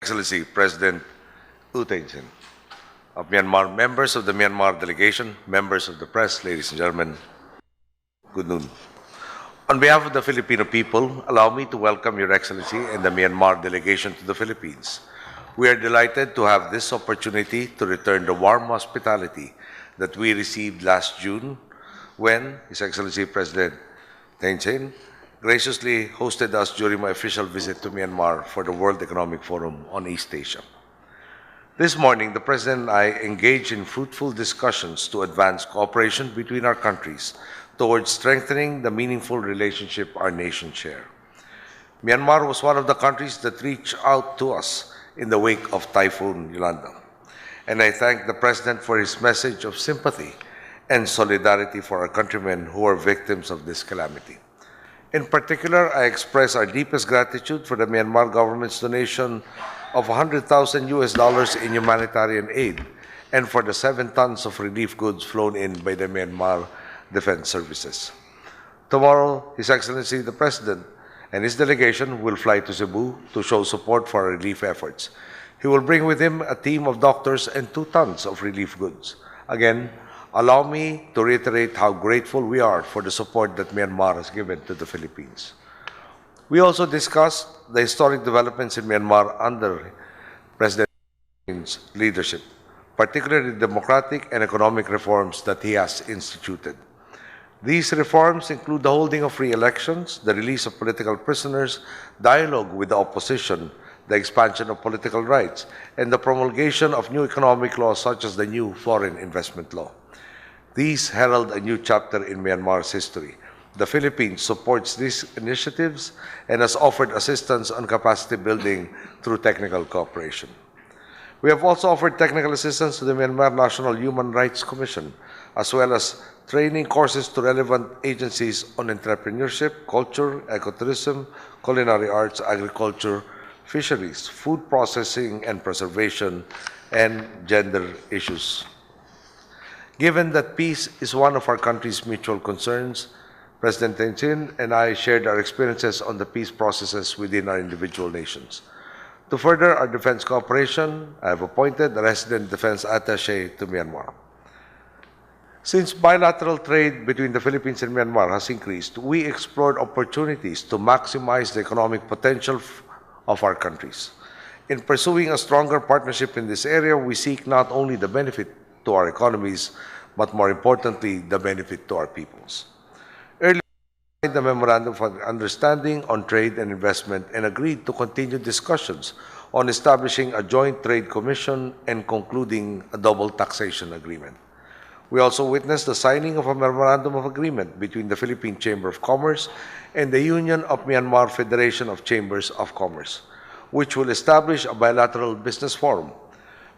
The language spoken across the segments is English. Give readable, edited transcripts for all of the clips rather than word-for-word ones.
Excellency President U Thein of Myanmar, members of the Myanmar delegation, members of the press, ladies and gentlemen, good noon. On behalf of the Filipino people, allow me to welcome Your Excellency and the Myanmar delegation to the Philippines. We are delighted to have this opportunity to return the warm hospitality that we received last June when His Excellency President Thein Sein graciously hosted us during my official visit to Myanmar for the World Economic Forum on East Asia. This morning, the President and I engaged in fruitful discussions to advance cooperation between our countries towards strengthening the meaningful relationship our nations share. Myanmar was one of the countries that reached out to us in the wake of Typhoon Yolanda, and I thank the President for his message of sympathy and solidarity for our countrymen who are victims of this calamity. In particular, I express our deepest gratitude for the Myanmar government's donation of $100,000 in humanitarian aid and for the 7 tons of relief goods flown in by the Myanmar Defense Services. Tomorrow, His Excellency the President and his delegation will fly to Cebu to show support for our relief efforts. He will bring with him a team of doctors and 2 tons of relief goods. Again, allow me to reiterate how grateful we are for the support that Myanmar has given to the Philippines. We also discussed the historic developments in Myanmar under President Thein's leadership, particularly the democratic and economic reforms that he has instituted. These reforms include the holding of free elections, the release of political prisoners, dialogue with the opposition, the expansion of political rights, and the promulgation of new economic laws such as the new foreign investment law. These herald a new chapter in Myanmar's history. The Philippines supports these initiatives and has offered assistance on capacity building through technical cooperation. We have also offered technical assistance to the Myanmar National Human Rights Commission, as well as training courses to relevant agencies on entrepreneurship, culture, ecotourism, culinary arts, agriculture, fisheries, food processing and preservation, and gender issues. Given that peace is one of our country's mutual concerns, President Thein Sein and I shared our experiences on the peace processes within our individual nations. To further our defense cooperation, I have appointed a resident defense attaché to Myanmar. Since bilateral trade between the Philippines and Myanmar has increased, we explored opportunities to maximize the economic potential of our countries. In pursuing a stronger partnership in this area, we seek not only the benefit to our economies, but more importantly, the benefit to our peoples. Earlier, we signed the Memorandum of Understanding on Trade and Investment and agreed to continue discussions on establishing a joint trade commission and concluding a double taxation agreement. We also witnessed the signing of a Memorandum of Agreement between the Philippine Chamber of Commerce and the Union of Myanmar Federation of Chambers of Commerce, which will establish a bilateral business forum.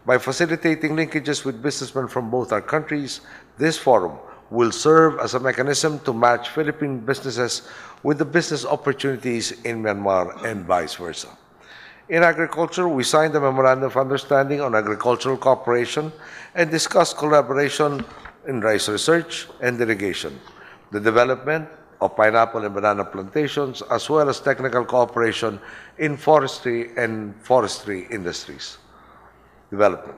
By facilitating linkages with businessmen from both our countries, this forum will serve as a mechanism to match Philippine businesses with the business opportunities in Myanmar and vice versa. In agriculture, we signed a Memorandum of Understanding on Agricultural Cooperation and discussed collaboration in rice research and irrigation, the development of pineapple and banana plantations, as well as technical cooperation in forestry and forestry industries development.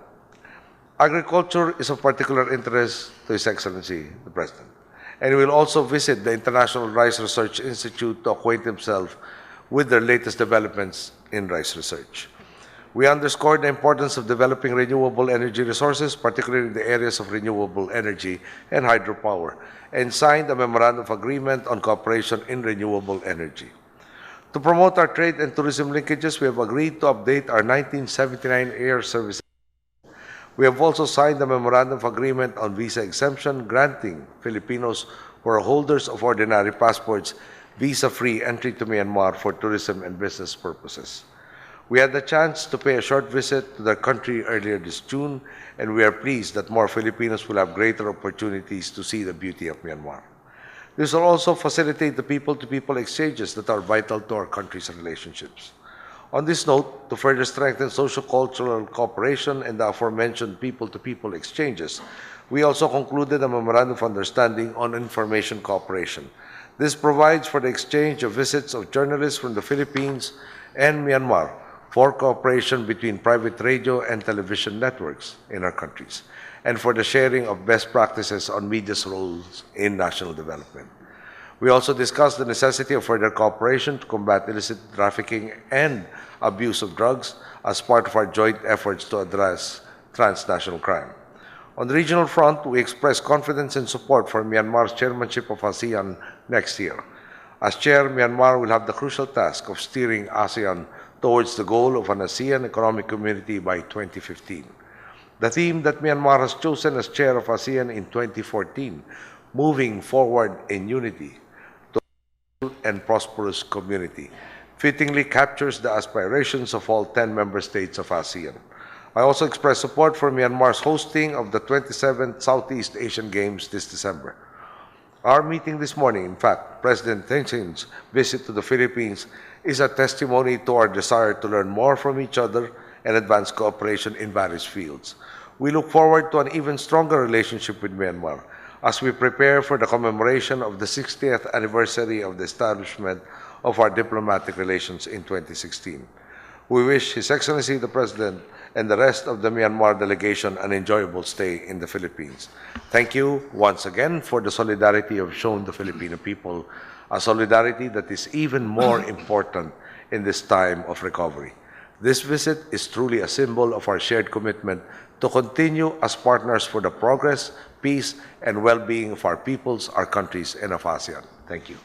Agriculture is of particular interest to His Excellency, the President, and he will also visit the International Rice Research Institute to acquaint himself with their latest developments in rice research. We underscored the importance of developing renewable energy resources, particularly in the areas of renewable energy and hydropower, and signed a Memorandum of Agreement on Cooperation in Renewable Energy. To promote our trade and tourism linkages, we have agreed to update our 1979 air service. We have also signed a Memorandum of Agreement on visa exemption, granting Filipinos who are holders of ordinary passports visa-free entry to Myanmar for tourism and business purposes. We had the chance to pay a short visit to their country earlier this June, and we are pleased that more Filipinos will have greater opportunities to see the beauty of Myanmar. This will also facilitate the people-to-people exchanges that are vital to our country's relationships. On this note, to further strengthen socio-cultural cooperation and the aforementioned people-to-people exchanges, we also concluded a Memorandum of Understanding on Information Cooperation. This provides for the exchange of visits of journalists from the Philippines and Myanmar for cooperation between private radio and television networks in our countries, and for the sharing of best practices on media's roles in national development. We also discussed the necessity of further cooperation to combat illicit trafficking and abuse of drugs as part of our joint efforts to address transnational crime. On the regional front, we express confidence and support for Myanmar's chairmanship of ASEAN next year. As chair, Myanmar will have the crucial task of steering ASEAN towards the goal of an ASEAN economic community by 2015. The theme that Myanmar has chosen as chair of ASEAN in 2014, moving forward in unity to a and prosperous community, fittingly captures the aspirations of all 10 member states of ASEAN. I also express support for Myanmar's hosting of the 27th Southeast Asian Games this December. Our meeting this morning, in fact, President Thein visit to the Philippines is a testimony to our desire to learn more from each other and advance cooperation in various fields. We look forward to an even stronger relationship with Myanmar as we prepare for the commemoration of the 60th anniversary of the establishment of our diplomatic relations in 2016. We wish His Excellency the President and the rest of the Myanmar delegation an enjoyable stay in the Philippines. Thank you once again for the solidarity you have shown the Filipino people, a solidarity that is even more important in this time of recovery. This visit is truly a symbol of our shared commitment to continue as partners for the progress, peace, and well-being of our peoples, our countries, and of ASEAN. Thank you.